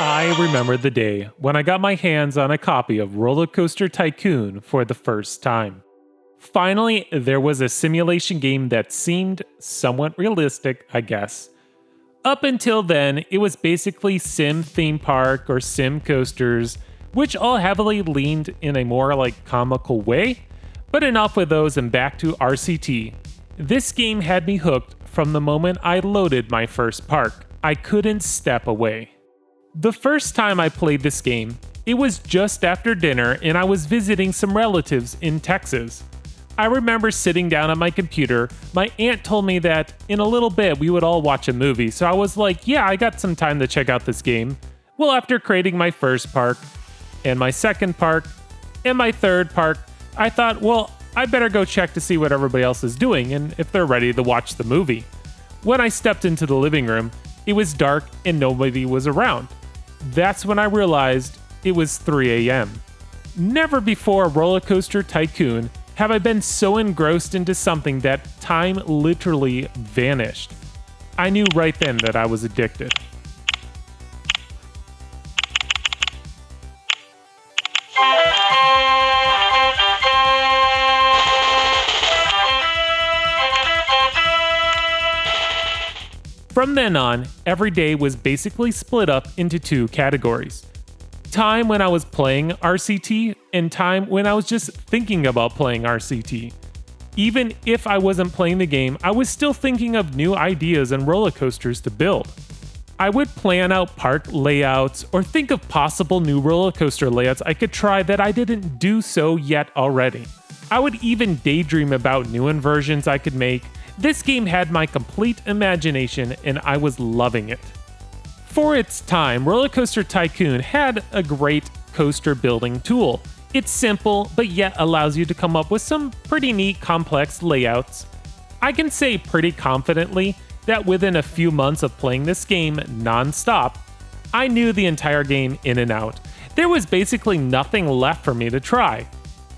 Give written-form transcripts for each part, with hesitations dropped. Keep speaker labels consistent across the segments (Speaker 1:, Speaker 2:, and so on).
Speaker 1: I remember the day when I got my hands on a copy of Roller Coaster Tycoon for the first time. Finally, there was a simulation game that seemed somewhat realistic, I guess. Up until then, it was basically sim theme park or sim coasters, which all heavily leaned in a more comical way. But enough with those and back to RCT. This game had me hooked from the moment I loaded my first park. I couldn't step away. The first time I played this game, it was just after dinner and I was visiting some relatives in Texas. I remember sitting down at my computer. My aunt told me that in a little bit we would all watch a movie, so I was like, yeah, I got some time to check out this game. Well, after creating my first park, and my second park, and my third park, I thought, well, I better go check to see what everybody else is doing and if they're ready to watch the movie. When I stepped into the living room, it was dark and nobody was around. That's when I realized it was 3 a.m. Never before Roller Coaster Tycoon have I been so engrossed into something that time literally vanished. I knew right then that I was addicted. From then on, every day was basically split up into two categories. Time when I was playing RCT, and time when I was just thinking about playing RCT. Even if I wasn't playing the game, I was still thinking of new ideas and roller coasters to build. I would plan out park layouts or think of possible new roller coaster layouts I could try that I didn't do so yet already. I would even daydream about new inversions I could make. This game had my complete imagination and I was loving it. For its time, Roller Coaster Tycoon had a great coaster building tool. It's simple, but yet allows you to come up with some pretty neat complex layouts. I can say pretty confidently that within a few months of playing this game non-stop, I knew the entire game in and out. There was basically nothing left for me to try.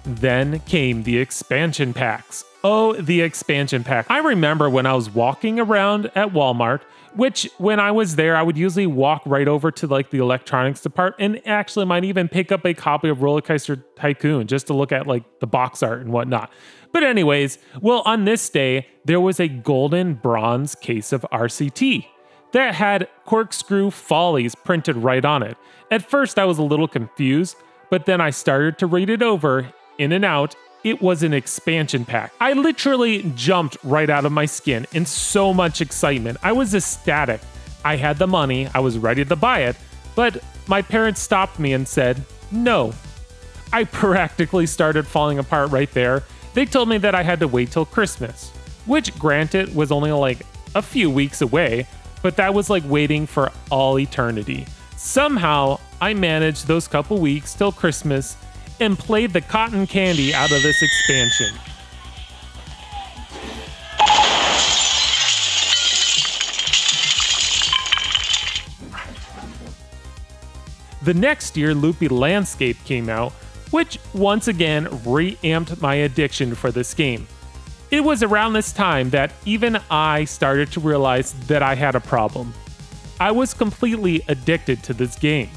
Speaker 1: Then came the expansion packs. Oh, the expansion pack. I remember when I was walking around at Walmart, which when I was there, I would usually walk right over to the electronics department and actually might even pick up a copy of Roller Coaster Tycoon just to look at the box art and whatnot. But anyways, well, on this day, there was a golden bronze case of RCT that had Corkscrew Follies printed right on it. At first, I was a little confused, but then I started to read it over, in and out. It was an expansion pack. I literally jumped right out of my skin in so much excitement. I was ecstatic. I had the money, I was ready to buy it, but my parents stopped me and said, no. I practically started falling apart right there. They told me that I had to wait till Christmas, which granted was only a few weeks away, but that was waiting for all eternity. Somehow, I managed those couple weeks till Christmas and played the cotton candy out of this expansion. The next year, Loopy Landscape came out, which once again re-amped my addiction for this game. It was around this time that even I started to realize that I had a problem. I was completely addicted to this game.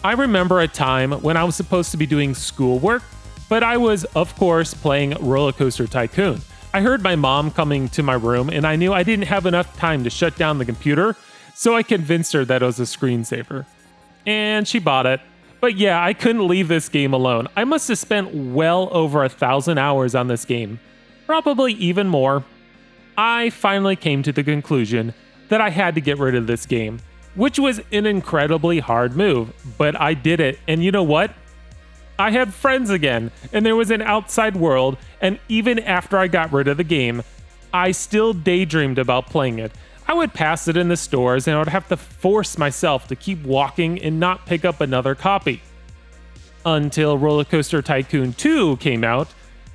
Speaker 1: I remember a time when I was supposed to be doing schoolwork, but I was, of course, playing Roller Coaster Tycoon. I heard my mom coming to my room, and I knew I didn't have enough time to shut down the computer, so I convinced her that it was a screensaver. And she bought it. But yeah, I couldn't leave this game alone. I must have spent well over 1,000 hours on this game. Probably even more. I finally came to the conclusion that I had to get rid of this game, which was an incredibly hard move, but I did it, and you know what? I had friends again, and there was an outside world, and even after I got rid of the game, I still daydreamed about playing it. I would pass it in the stores, and I would have to force myself to keep walking and not pick up another copy. Until Roller Coaster Tycoon 2 came out,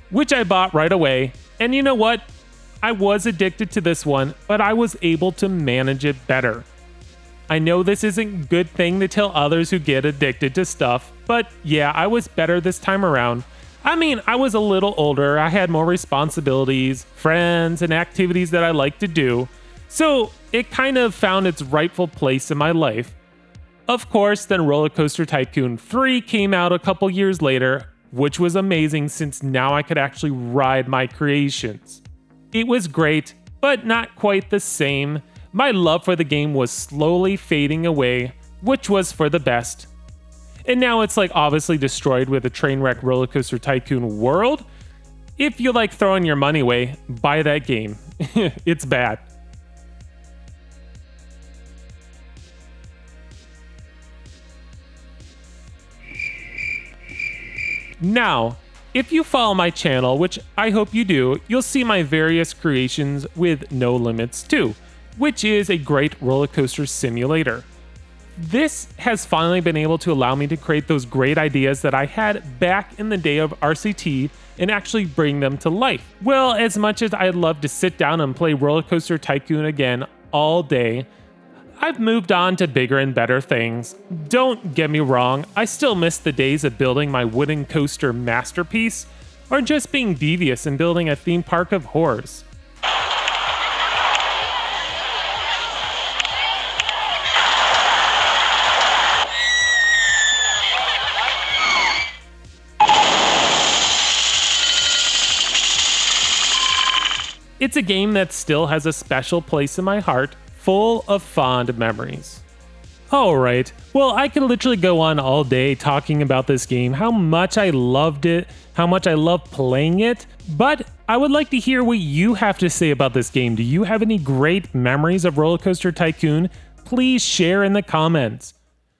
Speaker 1: which I bought right away, and you know what? I was addicted to this one, but I was able to manage it better. I know this isn't a good thing to tell others who get addicted to stuff, but yeah, I was better this time around. I mean, I was a little older, I had more responsibilities, friends, and activities that I like to do, so it kind of found its rightful place in my life. Of course, then RollerCoaster Tycoon 3 came out a couple years later, which was amazing since now I could actually ride my creations. It was great, but not quite the same. My love for the game was slowly fading away, which was for the best. And now it's like obviously destroyed with a trainwreck RollerCoaster Tycoon world. If you like throwing your money away, buy that game. It's bad. Now, if you follow my channel, which I hope you do, you'll see my various creations with No Limits 2, which is a great roller coaster simulator. This has finally been able to allow me to create those great ideas that I had back in the day of RCT and actually bring them to life. Well, as much as I'd love to sit down and play RollerCoaster Tycoon again all day, I've moved on to bigger and better things. Don't get me wrong, I still miss the days of building my wooden coaster masterpiece, or just being devious and building a theme park of horrors. It's a game that still has a special place in my heart, full of fond memories. Alright, well I could literally go on all day talking about this game, how much I loved it, how much I love playing it, but I would like to hear what you have to say about this game. Do you have any great memories of RollerCoaster Tycoon? Please share in the comments.